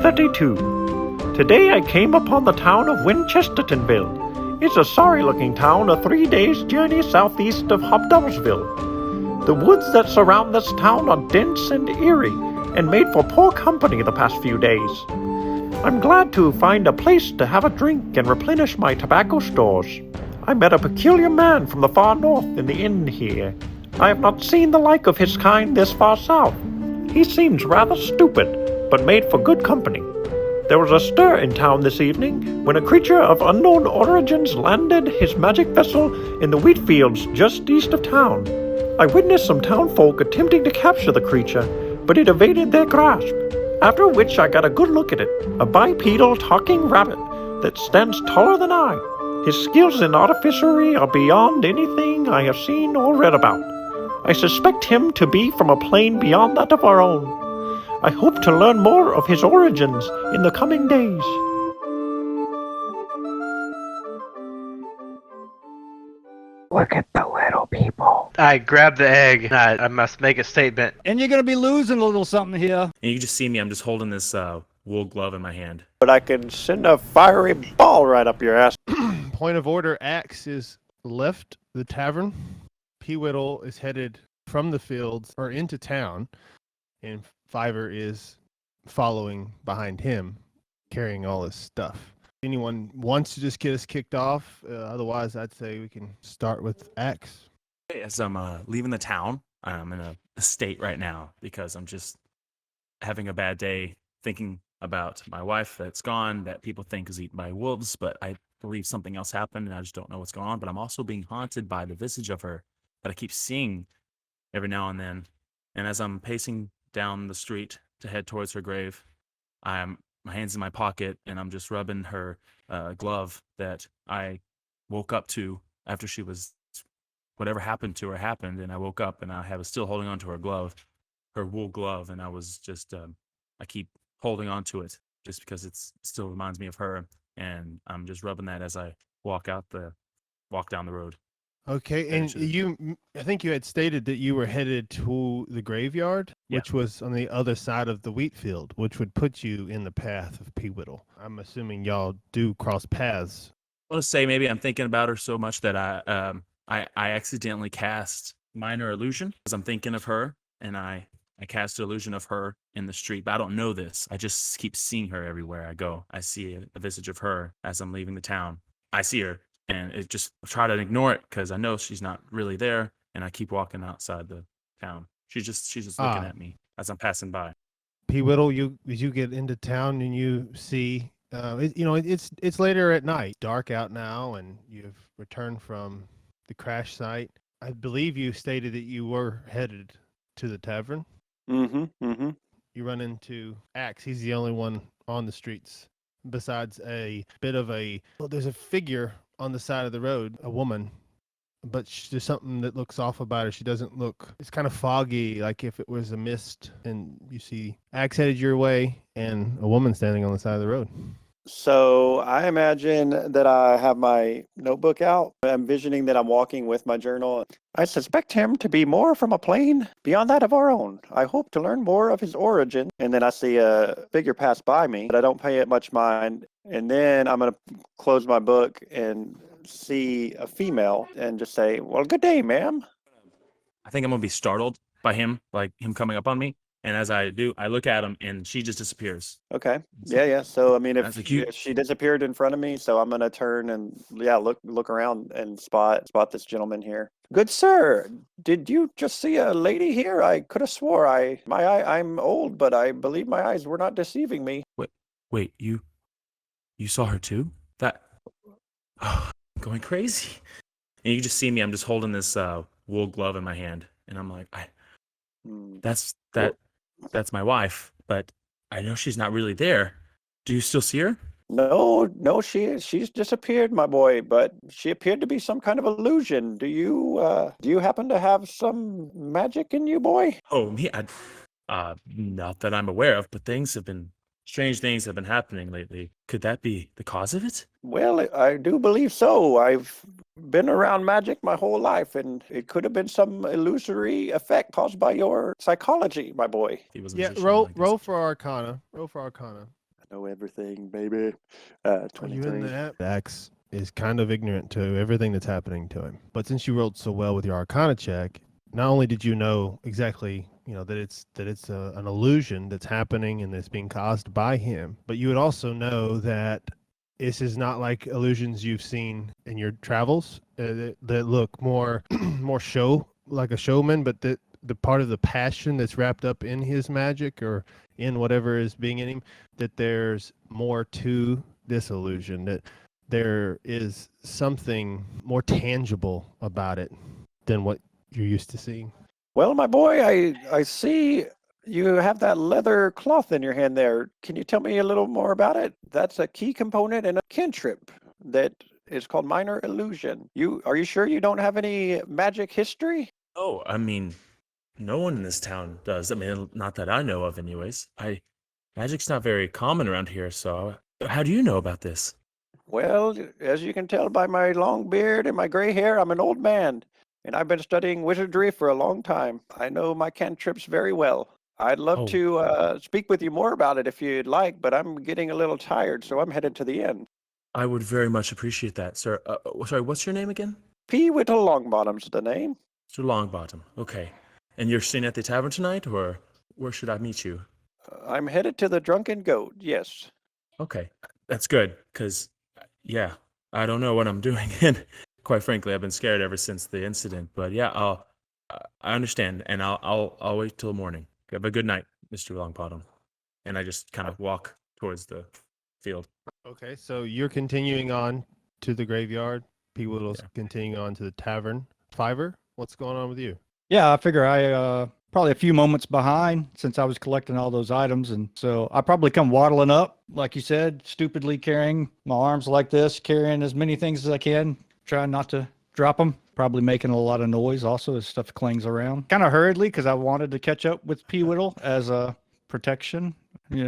32. Today I came upon the town of Winchestertonville. It's a sorry-looking town, a 3 days' journey southeast of Hobdubblesville. The woods that surround this town are dense and eerie, and made for poor company the past few days. I'm glad to find a place to have a drink and replenish my tobacco stores. I met a peculiar man from the far north in the inn here. I have not seen the like of his kind this far south. He seems rather stupid, but made for good company. There was a stir in town this evening when a creature of unknown origins landed his magic vessel in the wheat fields just east of town. I witnessed some townfolk attempting to capture the creature, but it evaded their grasp. After which I got a good look at it, a bipedal talking rabbit that stands taller than I. His skills in artificery are beyond anything I have seen or read about. I suspect him to be from a plane beyond that of our own. I hope to learn more of his origins in the coming days. Look at the little people. I grab the egg. I must make a statement. And you're going to be losing a little something here. And you can just see me, I'm just holding this wool glove in my hand. But I can send a fiery ball right up your ass. Point of order, Axe is left the tavern. Peewittle is headed from the fields or into town, and Fiver is following behind him, carrying all his stuff. Anyone wants to just get us kicked off? Otherwise, I'd say we can start with Axe. As I'm leaving the town, I'm in a state right now because I'm just having a bad day thinking about my wife that's gone, that people think is eaten by wolves, but I believe something else happened and I just don't know what's going on. But I'm also being haunted by the visage of her that I keep seeing every now and then. And as I'm pacing down the street to head towards her grave, my hands in my pocket and I'm just rubbing her glove that I woke up to after she was, whatever happened to her happened, and I woke up and I was still holding on to her glove, her wool glove, and I was just, I keep holding on to it just because it still reminds me of her, and I'm just rubbing that as I walk down the road. Okay, and I think you had stated that you were headed to the graveyard, which was on the other side of the wheat field, which would put you in the path of Peewittle. I'm assuming y'all do cross paths. I want to say maybe I'm thinking about her so much that I accidentally cast minor illusion because I'm thinking of her, and I cast an illusion of her in the street, but I don't know this. I just keep seeing her everywhere I go. I see a visage of her as I'm leaving the town. I see her. And I try to ignore it because I know she's not really there, and I keep walking outside the town. She's just looking at me as I'm passing by. Peewittle, you get into town and you see, it's later at night, dark out now, and you've returned from the crash site. I believe you stated that you were headed to the tavern. Mm-hmm. You run into Axe. He's the only one on the streets. Besides there's a figure on the side of the road, a woman, but there's something that looks off about her. She doesn't look, it's kind of foggy, like if it was a mist, and you see Axe headed your way and a woman standing on the side of the road. So I imagine that I have my notebook out. I'm envisioning that I'm walking with my journal. I suspect him to be more from a plane beyond that of our own. I hope to learn more of his origin. And then I see a figure pass by me, but I don't pay it much mind. And then I'm going to close my book and see a female and just say, well, good day, ma'am. I think I'm going to be startled by him, like him coming up on me. And as I do, I look at him, and she just disappears. Okay. Yeah. So, I mean, if she disappeared in front of me, so I'm going to turn and, look around and spot this gentleman here. Good sir, did you just see a lady here? I could have swore I'm old, but I believe my eyes were not deceiving me. Wait, you saw her too? I'm going crazy. And you can just see me, I'm just holding this wool glove in my hand, and I'm like, that's my wife, but I know she's not really there. Do you still see her? No, she's disappeared, my boy, but she appeared to be some kind of illusion. Do you happen to have some magic in you, boy? Oh, me? Not that I'm aware of, but strange things have been happening lately. Could that be the cause of it? Well, I do believe so. I've been around magic my whole life, and it could have been some illusory effect caused by your psychology, my boy. Yeah, roll for Arcana. Roll for Arcana. know everything, baby. Are you 23. in the app? Axe is kind of ignorant to everything that's happening to him. But since you rolled so well with your Arcana check, not only did you know exactly, that it's an illusion that's happening and that's being caused by him, but you would also know that this is not like illusions you've seen in your travels that look more more like a showman, but the part of the passion that's wrapped up in his magic or in whatever is being in him, that there's more to this illusion, that there is something more tangible about it than what you're used to seeing. Well, my boy, I see you have that leather cloth in your hand there. Can you tell me a little more about it? That's a key component in a cantrip that is called minor illusion. Are you sure you don't have any magic history? Oh, I mean, no one in this town does. I mean, not that I know of, anyways. Magic's not very common around here, so how do you know about this? Well, as you can tell by my long beard and my gray hair, I'm an old man, and I've been studying wizardry for a long time. I know my cantrips very well. I'd love Oh. to speak with you more about it if you'd like, but I'm getting a little tired, so I'm headed to the inn. I would very much appreciate that, sir. Sorry, what's your name again? P. Whittle Longbottom's the name. Mr. Longbottom. Okay. And you're staying at the tavern tonight, or where should I meet you? I'm headed to the Drunken Goat, yes. Okay, that's good, because, yeah, I don't know what I'm doing, and quite frankly, I've been scared ever since the incident. But yeah, I understand, and I'll wait till morning. Have a good night, Mr. Longbottom. And I just kind of walk towards the field. Okay, so you're continuing on to the graveyard. P. Whittle's Yeah. continuing on to the tavern. Fiver, what's going on with you? Yeah, I figure I probably a few moments behind since I was collecting all those items, and so I probably come waddling up, like you said, stupidly carrying my arms like this, carrying as many things as I can, trying not to drop them. Probably making a lot of noise also as stuff clings around. Kind of hurriedly because I wanted to catch up with P. Whittle as a protection,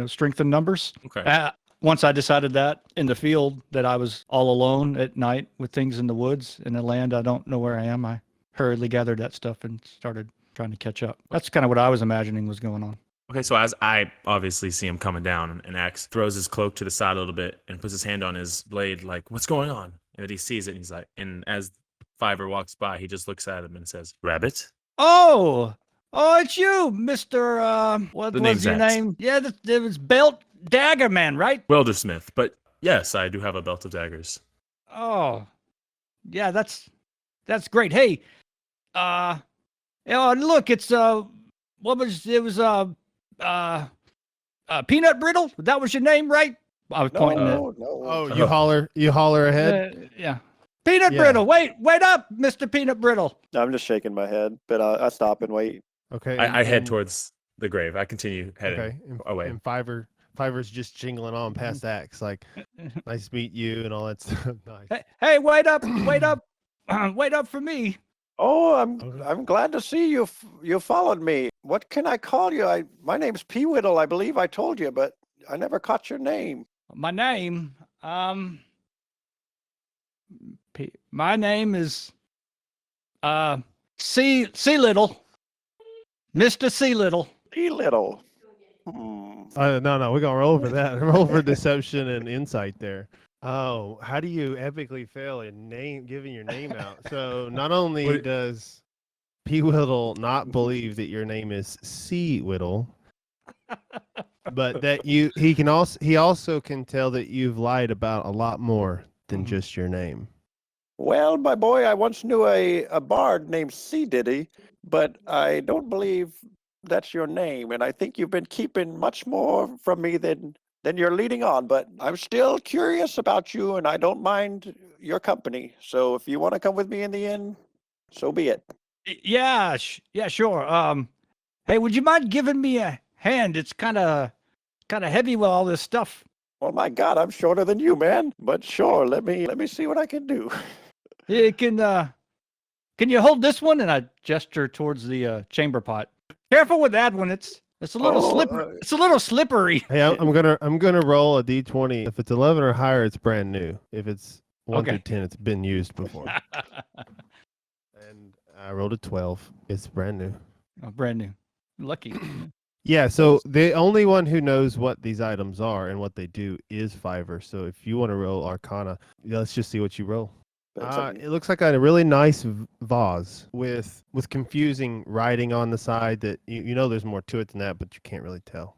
strength in numbers. Okay. Once I decided that in the field that I was all alone at night with things in the woods in a land I don't know where I am, I hurriedly gathered that stuff and started trying to catch up. That's kind of what I was imagining was going on. Okay, so as I obviously see him coming down, and Axe throws his cloak to the side a little bit and puts his hand on his blade, like, what's going on? And then he sees it, and he's like, and as Fiver walks by, he just looks at him and says, Rabbit? Oh, it's you, Mr. What The was name's your Axe. name? Yeah, it was Belt Dagger Man, right? Weldersmith. But yes, I do have a belt of daggers. Oh, yeah, that's great. Hey, look, it's Peanut Brittle. That was your name, right? I was pointing at. No. Oh, you holler ahead. Yeah. Peanut Yeah. Brittle. Wait up, Mr. Peanut Brittle. I'm just shaking my head, but I stop and wait. Okay. I head and- towards the grave. I continue heading Okay. And, away. and Fiver's just jingling on past Axe, like, nice to meet you and all that stuff. Nice. Hey, wait up, wait up for me. Oh, I'm glad to see you. You followed me. What can I call you? My name's P. Whittle. I believe I told you, but I never caught your name. My name, my name is C Little, Mr. C Little. P. Little. No, we're gonna roll for that. Roll for deception and insight there. Oh, how do you epically fail in giving your name out? So not only What- does P. Whittle not believe that your name is C. Whittle, but that he also can tell that you've lied about a lot more than just your name. Well, my boy, I once knew a bard named C. Diddy, but I don't believe that's your name, and I think you've been keeping much more from me than you're leading on. But I'm still curious about you, and I don't mind your company. So if you want to come with me in the inn, so be it. Yeah, yeah, sure. Hey, would you mind giving me a hand? It's kind of heavy with all this stuff. Oh my God, I'm shorter than you, man. But sure, let me see what I can do. You can you hold this one? And I gesture towards the chamber pot. Careful with that one. It's a little slippery. It's a little slippery. Hey, I'm gonna roll a d20. If it's 11 or higher, it's brand new. If it's 1 through Okay. 10, it's been used before. And I rolled a 12. It's brand new. Oh, brand new. Lucky. Yeah, so the only one who knows what these items are and what they do is Fiverr. So if you want to roll Arcana, let's just see what you roll. But it's like- It looks like a really nice vase with confusing writing on the side that you know there's more to it than that, but you can't really tell.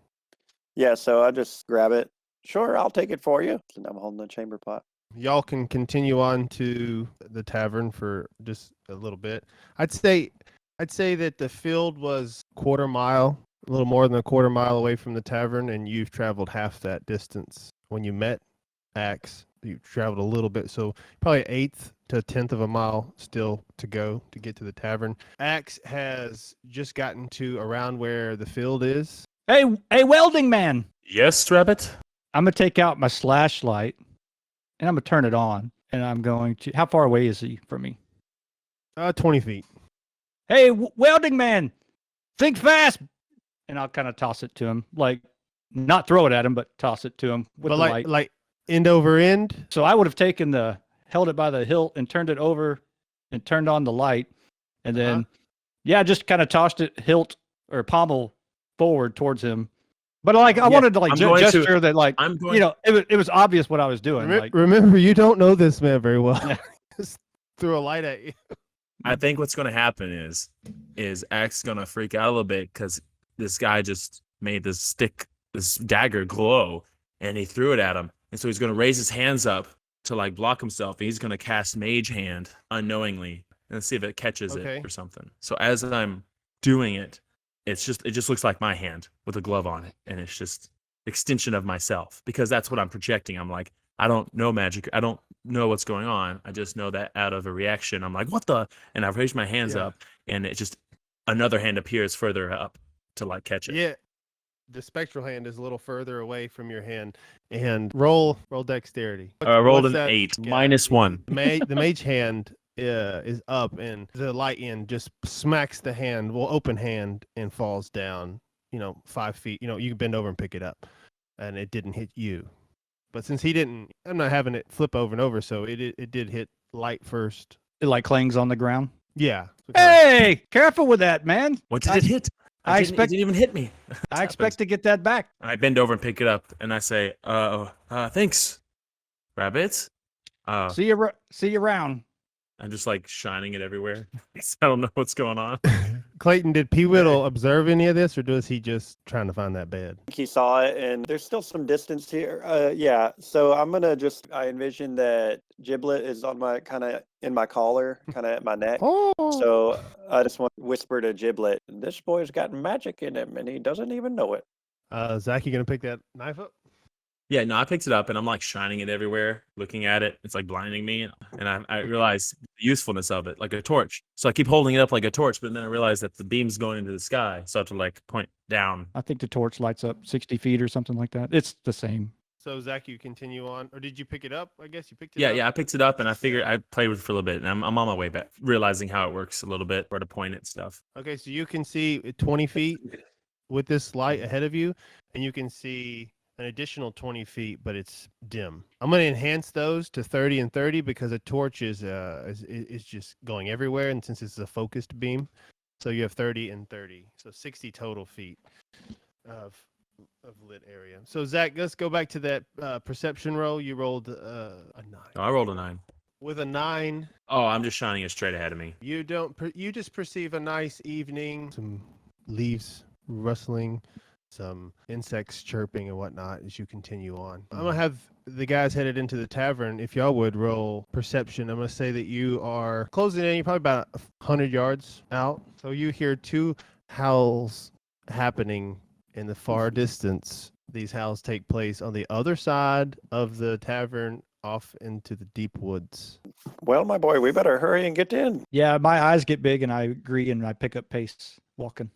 yeah, so I just grab it. Sure, I'll take it for you. And I'm holding the chamber pot. Y'all can continue on to the tavern for just a little bit. I'd say that the field was a little more than a quarter mile away from the tavern, and you've traveled half that distance. When you met Axe, you traveled a little bit, so probably 1/8 to 1/10 of a mile still to go to get to the tavern. Axe has just gotten to around where the field is. Hey, welding man! Yes, Rabbit. I'm gonna take out my flashlight and I'm gonna turn it on. And I'm going to. How far away is he from me? 20 feet. Hey, welding man, think fast! And I'll kind of toss it to him, like not throw it at him, but toss it to him with But the light. like end over end. So I would have held it by the hilt and turned it over and turned on the light. And then, just kind of tossed it hilt or pommel forward towards him. But I wanted to gesture that it was obvious what I was doing. Remember, you don't know this man very well. Just threw a light at you. I think what's going to happen is Axe going to freak out a little bit because this guy just made this dagger glow, and he threw it at him. And so he's going to raise his hands up to like block himself. And he's going to cast Mage Hand unknowingly and see if it catches it or something. So as I'm doing it, it just looks like my hand with a glove on it, and it's just extension of myself because that's what I'm projecting. I'm like, I don't know magic. I don't know what's going on. I just know that out of a reaction, I'm like, what the? And I've raised my hands up, and it just another hand appears further up to like catch it. Yeah. The spectral hand is a little further away from your hand. And roll dexterity. Rolled an 8, -1. The mage hand is up, and the light end just smacks the hand, open hand, and falls down, 5 feet. You can bend over and pick it up, and it didn't hit you. But since he didn't, I'm not having it flip over and over, so it did hit light first. It like clangs on the ground. Yeah. Hey, careful with that, man. What did it hit? It didn't even hit me. I expect to get that back. I bend over and pick it up, and I say, thanks, Rabbit. See you around. I'm just like shining it everywhere. I don't know what's going on. Clayton, did P. Whittle observe any of this, or was he just trying to find that bed? He saw it, and there's still some distance here. Yeah, so I'm gonna I envision that Giblet is on in my collar, kind of at my neck. Oh. So I just want to whisper to Giblet, this boy's got magic in him, and he doesn't even know it. Zach, you gonna pick that knife up? Yeah, no, I picked it up and I'm like shining it everywhere, looking at it. It's like blinding me. And I realized the usefulness of it, like a torch. So I keep holding it up like a torch, but then I realized that the beam's going into the sky. So I have to like point down. I think the torch lights up 60 feet or something like that. It's the same. So Zach, you continue on, or did you pick it up? I guess you picked it up. Yeah, I picked it up and I figured I played with it for a little bit, and I'm on my way back, realizing how it works a little bit, where to point it and stuff. Okay, so you can see 20 feet with this light ahead of you, and you can see an additional 20 feet, but it's dim. I'm going to enhance those to 30 and 30 because a torch is just going everywhere, and since it's a focused beam, so you have 30 and 30, so 60 total feet of lit area. So Zach, let's go back to that perception roll. You rolled a 9. Oh, I rolled a 9. With a 9, oh, I'm just shining it straight ahead of me. you just perceive a nice evening, some leaves rustling, some insects chirping and whatnot as you continue on. I'm gonna have the guys headed into the tavern. If y'all would roll perception, I'm gonna say that you are closing in. You're probably about 100 yards out. So you hear 2 howls happening in the far distance. These howls take place on the other side of the tavern, off into the deep woods. Well, my boy, we better hurry and get in. Yeah, my eyes get big, and I agree, and I pick up pace walking.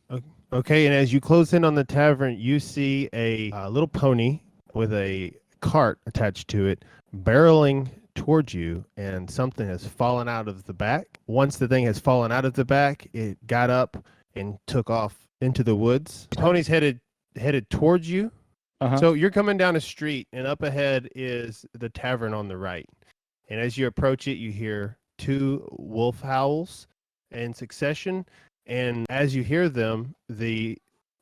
Okay, and as you close in on the tavern, you see a little pony with a cart attached to it barreling towards you, and something has fallen out of the back. Once the thing has fallen out of the back, it got up and took off into the woods. The pony's headed towards you. Uh-huh. So you're coming down a street, and up ahead is the tavern on the right. And as you approach it, you hear 2 wolf howls in succession. And as you hear them, the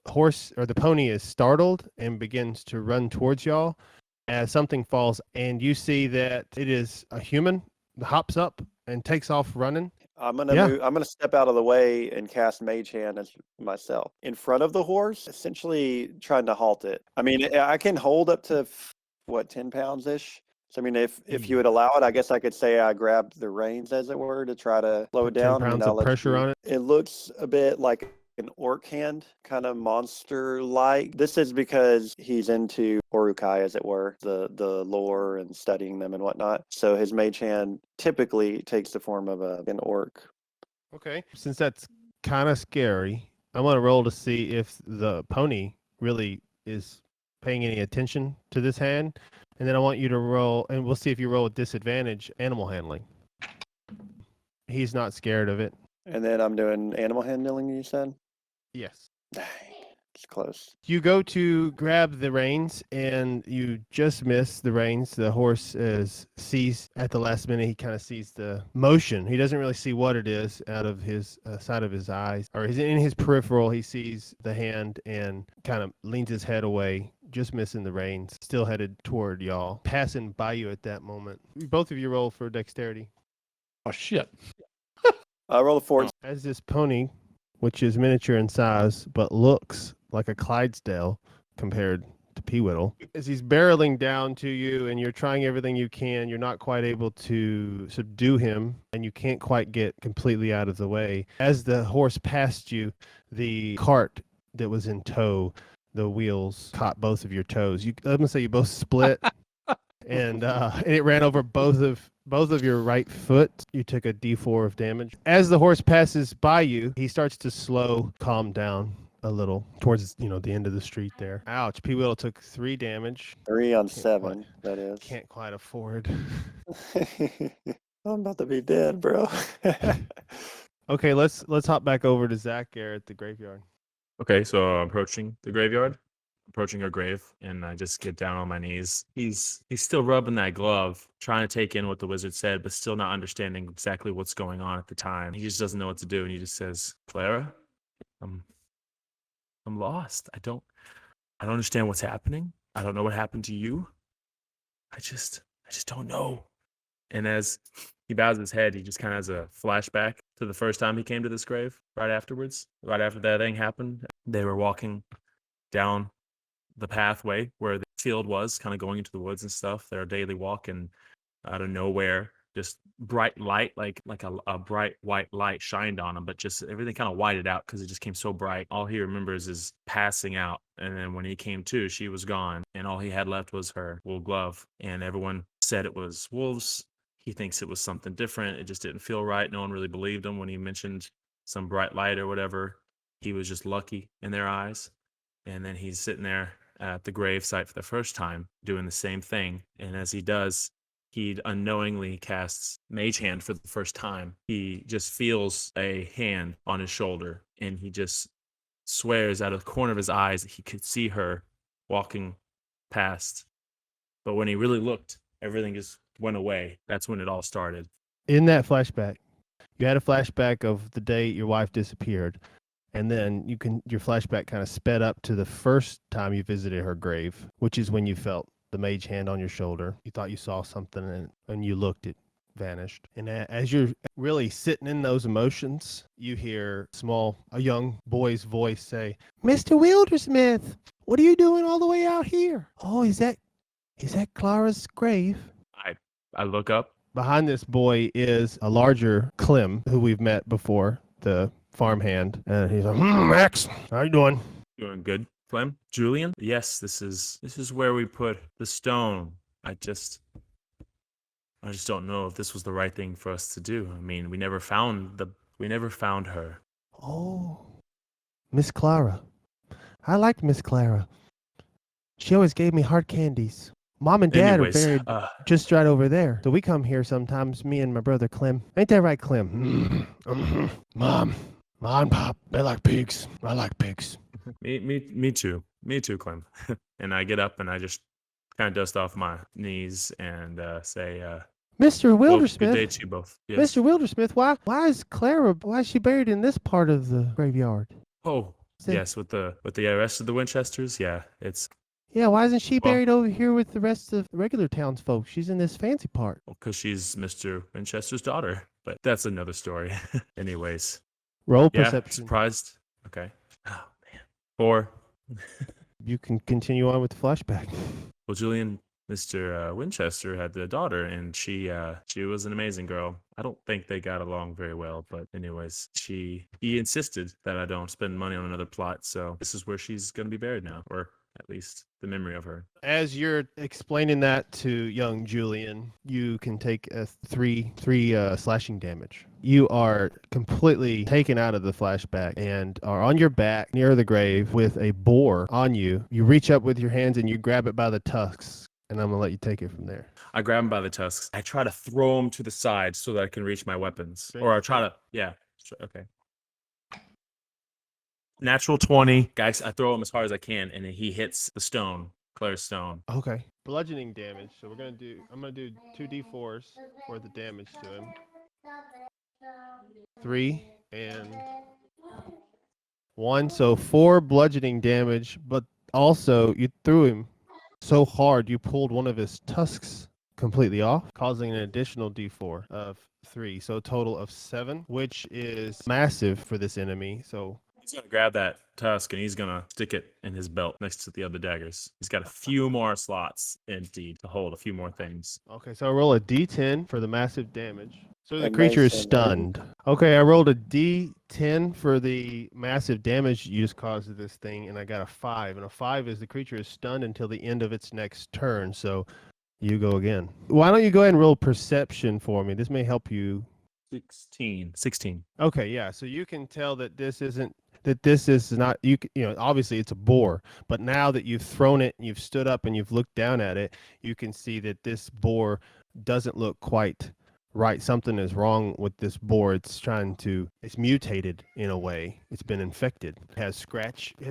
horse or the pony is startled and begins to run towards y'all as something falls, and you see that it is a human, hops up and takes off running. I'm gonna Yeah. move. I'm gonna step out of the way and cast Mage Hand as myself in front of the horse, essentially trying to halt it. I mean, I can hold up to what 10 pounds ish. So I mean, if you would allow it, I guess I could say I grabbed the reins, as it were, to try to slow it Put 10 down. I mean, pounds I'll of let pressure you. on it. It looks a bit like an orc hand, kind of monster-like. This is because he's into Orukai, as it were, the lore and studying them and whatnot. So his mage hand typically takes the form of an orc. Okay. Since that's kind of scary, I want to roll to see if the pony really is paying any attention to this hand. And then I want you to roll, and we'll see if you roll with disadvantage, animal handling. He's not scared of it. And then I'm doing animal handling, you said? Yes. Dang, it's close. You go to grab the reins and you just miss the reins. The horse sees at the last minute, he kind of sees the motion. He doesn't really see what it is out of his side of his eyes, or he's in his peripheral. He sees the hand and kind of leans his head away, just missing the reins, still headed toward y'all, passing by you at that moment. Both of you roll for dexterity. Oh shit! I roll a 4. As this pony, which is miniature in size, but looks like a Clydesdale compared to Peewittle, as he's barreling down to you and you're trying everything you can, you're not quite able to subdue him and you can't quite get completely out of the way. As the horse passed you, the cart that was in tow, the wheels caught both of your toes. I'm gonna say you both split, and it ran over both of your right foot. You took a D4 of damage. As the horse passes by you, he starts to calm down a little towards the end of the street there. Ouch! Peewittle took 3 damage. 3 on Can't 7, quite- that is. Can't quite afford. I'm about to be dead, bro. Okay, let's hop back over to Zach here at the graveyard. Okay, so I'm approaching the graveyard, approaching her grave, and I just get down on my knees. He's still rubbing that glove, trying to take in what the wizard said, but still not understanding exactly what's going on at the time. He just doesn't know what to do, and he just says, "Clara, I'm lost. I don't understand what's happening. I don't know what happened to you. I just don't know." And as he bows his head, he just kind of has a flashback to the first time he came to this grave right afterwards. Right after that thing happened, they were walking down the pathway where the field was, kind of going into the woods and stuff, their daily walk, and out of nowhere, just bright light, like a bright white light shined on him, but just everything kind of whited out because it just came so bright. All he remembers is passing out, and then when he came to, she was gone, and all he had left was her wool glove, and everyone said it was wolves. He thinks it was something different. It just didn't feel right. No one really believed him when he mentioned some bright light or whatever. He was just lucky in their eyes. And then he's sitting there at the grave site for the first time, doing the same thing. And as he does, he unknowingly casts Mage Hand for the first time. He just feels a hand on his shoulder, and he just swears out of the corner of his eyes that he could see her walking past. But when he really looked, everything just went away. That's when it all started. In that flashback, you had a flashback of the day your wife disappeared, and then your flashback kind of sped up to the first time you visited her grave, which is when you felt the mage hand on your shoulder. You thought you saw something, and you looked, it vanished. And as you're really sitting in those emotions, you hear a young boy's voice say, "Mr. Wildersmith, what are you doing all the way out here? Oh, is that Clara's grave?" I look up. Behind this boy is a larger Clem, who we've met before, the farmhand. And he's like, "Max, how you doing?" Doing good, Clem. Julian? Yes, this is where we put the stone. I just don't know if this was the right thing for us to do. I mean, we never found her. "Oh, Miss Clara. I liked Miss Clara. She always gave me hard candies. Mom and Dad Anyways, are buried just right over there. So we come here sometimes, me and my brother Clem. Ain't that right, Clem?" Mom and Pop, they like pigs. I like pigs." Me too. Me too, Clem. And I get up and I just kind of dust off my knees and say, "Mr. well, Wildersmith, good day to you both. Yes. Mr. Wildersmith, why is she buried in this part of the graveyard?" Oh, Yes, with the rest of the Winchesters, yeah, it's Yeah, why isn't she Well- buried over here with the rest of the regular townsfolk? She's in this fancy part. because she's Mr. Winchester's daughter. But that's another story. Anyways, Roll yeah, perception. surprised. Okay. Oh man, 4. You can continue on with the flashback. Well, Julian, Mr. Winchester had the daughter, and she was an amazing girl. I don't think they got along very well, but anyways, he insisted that I don't spend money on another plot, so this is where she's gonna be buried now, or at least the memory of her. As you're explaining that to young Julian, you can take a three slashing damage. You are completely taken out of the flashback and are on your back near the grave with a boar on you. You reach up with your hands and you grab it by the tusks, and I'm gonna let you take it from there. I grab him by the tusks. I try to throw him to the side so that I can reach my weapons, or I try to, yeah, okay. Natural 20, guys. I throw him as hard as I can, and he hits the stone, Claire's stone. Okay. Bludgeoning damage. So I'm gonna do 2d4s for the damage to him. 3 and 1, so 4 bludgeoning damage, but also you threw him so hard you pulled one of his tusks completely off, causing an additional d4 of 3, so a total of 7, which is massive for this enemy. So He's gonna grab that tusk and he's gonna stick it in his belt next to the other daggers. He's got a few more slots empty to hold a few more things. okay, so I roll a d10 for the massive damage. So the And creature is nice and stunned. Okay, I rolled a d10 for the massive damage you just caused to this thing, and I got a 5. And a 5 is the creature is stunned until the end of its next turn. So you go again. Why don't you go ahead and roll perception for me? This may help you. 16. Okay, yeah. So you can tell that this is not obviously it's a boar, but now that you've thrown it, you've stood up and you've looked down at it, you can see that this boar doesn't look quite right. Something is wrong with this boar. It's mutated in a way. It's been infected. It has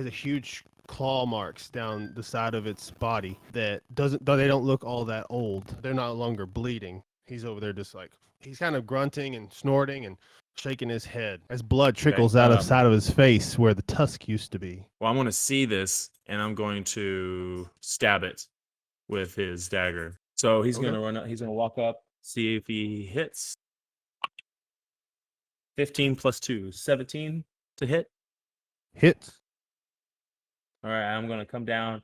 a huge claw marks down the side of its body that they don't look all that old. They're no longer bleeding. He's over there just like, he's kind of grunting and snorting and shaking his head as blood trickles out of side of his face where the tusk used to be. Well, I'm going to see this, and I'm going to stab it with his dagger. So he's going to run up. He's going to walk up, see if he hits. 15 plus 2, 17 to hit. Hits. All right, I'm going to come down,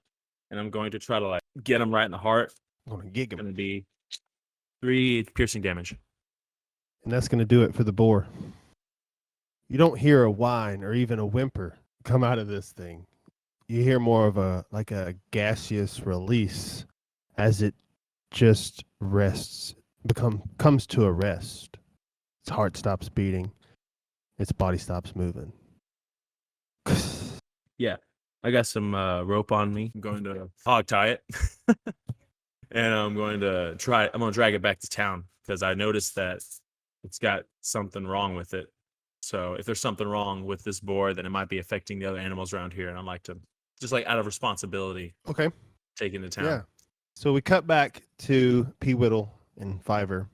and I'm going to try to get him right in the heart. I'm gonna gig It's him, going to be 3 piercing damage. and that's gonna do it for the boar. You don't hear a whine or even a whimper come out of this thing. You hear more of a gaseous release as it just rests, comes to a rest. Its heart stops beating. Its body stops moving. Yeah, I got some rope on me. I'm going to hog tie it, and I'm going to drag it back to town because I noticed that it's got something wrong with it. So if there's something wrong with this boar, then it might be affecting the other animals around here, and I'd like to just out of responsibility Okay. take it to town. Yeah. So we cut back to P. Whittle and Fiverr,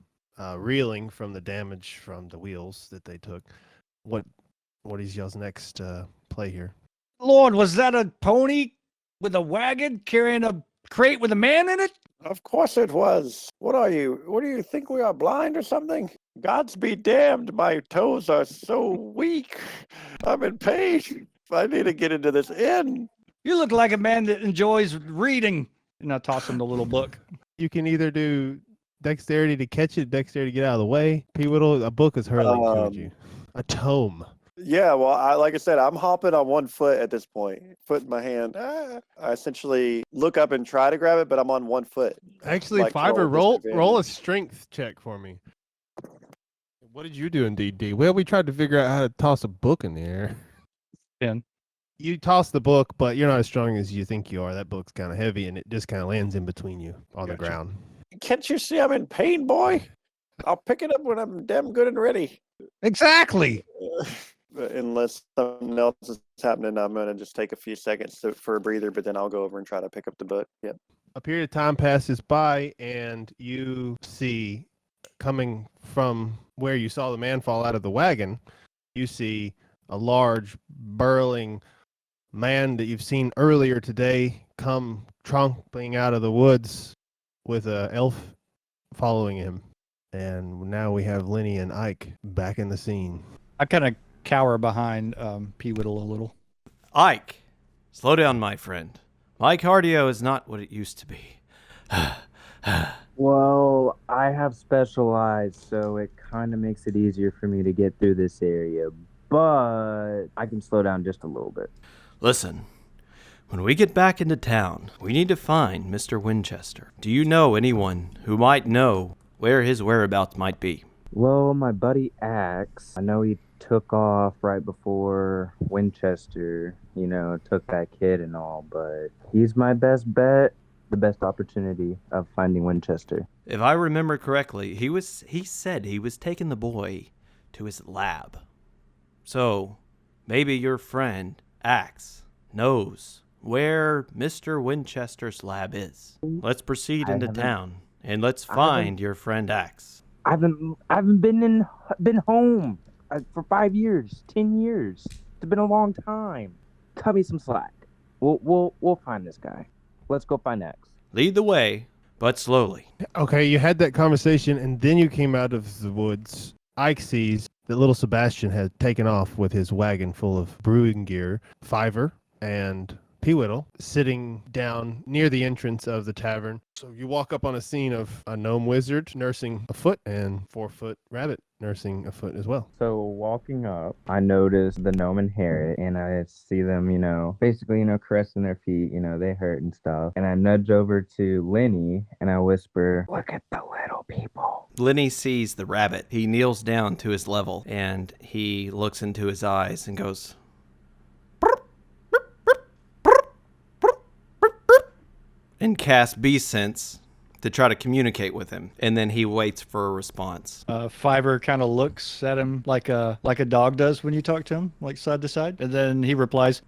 reeling from the damage from the wheels that they took. What is y'all's next play here? Lord, was that a pony with a wagon carrying a crate with a man in it? Of course it was. What are you? What do you think we are, blind or something? Gods be damned, my toes are so weak. I'm in pain. I need to get into this inn. You look like a man that enjoys reading. And I toss him the little book. You can either do dexterity to catch it, dexterity to get out of the way. P. Whittle, a book is hurling towards you. A tome. Yeah, well, like I said, I'm hopping on one foot at this point. Foot in my hand. I essentially look up and try to grab it, but I'm on one foot. Actually, Like, Fiverr, roll roll a disadvantage. strength check for me. What did you do in D&D? Well, we tried to figure out how to toss a book in the air. 10. You toss the book, but you're not as strong as you think you are. That book's kind of heavy, and it just kind of lands in between you on the Gotcha. ground. Can't you see I'm in pain, boy? I'll pick it up when I'm damn good and ready. Exactly. Unless something else is happening, I'm going to just take a few seconds for a breather, but then I'll go over and try to pick up the book. Yep. A period of time passes by, and you see, coming from where you saw the man fall out of the wagon, you see a large, burling man that you've seen earlier today come tromping out of the woods with a elf following him. And now we have Lenny and Ike back in the scene. I kind of cower behind Pee Whittle a little. Ike, slow down, my friend. My cardio is not what it used to be. Well, I have special eyes, so it kind of makes it easier for me to get through this area, but I can slow down just a little bit. Listen, when we get back into town, we need to find Mr. Winchester. Do you know anyone who might know where his whereabouts might be? Well, my buddy Axe, I know he took off right before Winchester, took that kid and all, but he's my best bet, the best opportunity of finding Winchester. If I remember correctly, he said he was taking the boy to his lab. So, maybe your friend, Axe, knows where Mr. Winchester's lab is. Let's proceed into town, and let's find your friend Axe. I haven't been home for 5 years, 10 years. It's been a long time. Cut me some slack. We'll find this guy. Let's go find Axe. Lead the way, but slowly. Okay, you had that conversation, and then you came out of the woods. Ike sees that little Sebastian had taken off with his wagon full of brewing gear. Fiver and Pee Whittle sitting down near the entrance of the tavern. So you walk up on a scene of a gnome wizard nursing a foot and 4-foot rabbit nursing a foot as well. So walking up, I notice the gnome and Harriet, and I see them, basically, caressing their feet, they hurt and stuff. And I nudge over to Lenny and I whisper, "Look at the little people." Lenny sees the rabbit. He kneels down to his level, and he looks into his eyes and goes, and casts Beast Sense to try to communicate with him, and then he waits for a response. Fiver kind of looks at him like a dog does when you talk to him, like side to side, and then he replies,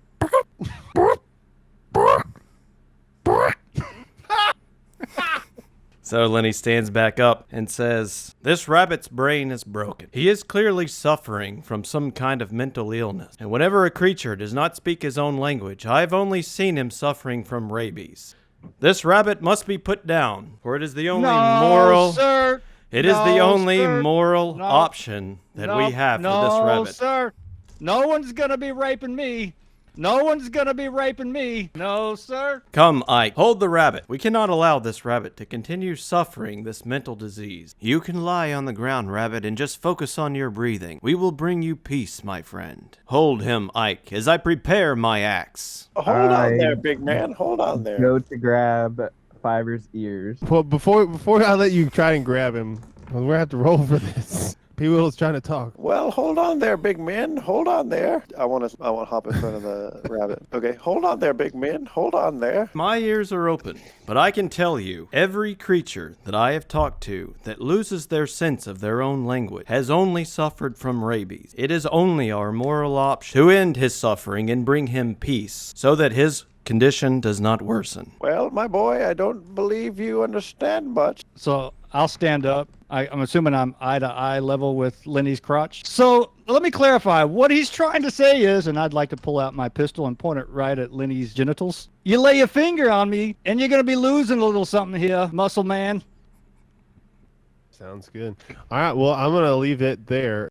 So Lenny stands back up and says, "This rabbit's brain is broken. He is clearly suffering from some kind of mental illness. And whenever a creature does not speak his own language, I've only seen him suffering from rabies. This rabbit must be put down, for it is the only moral... Sir. It is the only sir. moral option that we have for this rabbit." No, sir. No one's going to be raping me. No one's going to be raping me. No, sir. Come, Ike, hold the rabbit. We cannot allow this rabbit to continue suffering this mental disease. You can lie on the ground, rabbit, and just focus on your breathing. We will bring you peace, my friend. Hold him, Ike, as I prepare my axe. Hold on there, big man. Hold on there. Go to grab Fiver's ears. Well, before I let you try and grab him, we're gonna have to roll for this. Pee Whittle's trying to talk. Well, hold on there, big man. Hold on there. I want to hop in front of the rabbit. Okay, hold on there, big man. Hold on there. My ears are open, but I can tell you, every creature that I have talked to that loses their sense of their own language has only suffered from rabies. It is only our moral option to end his suffering and bring him peace, so that his condition does not worsen. Well, my boy, I don't believe you understand much. So I'll stand up. I'm assuming I'm eye to eye level with Lenny's crotch. So let me clarify. What he's trying to say is, and I'd like to pull out my pistol and point it right at Lenny's genitals. You lay a finger on me, and you're going to be losing a little something here, muscle man. Sounds good. All right, well, I'm going to leave it there.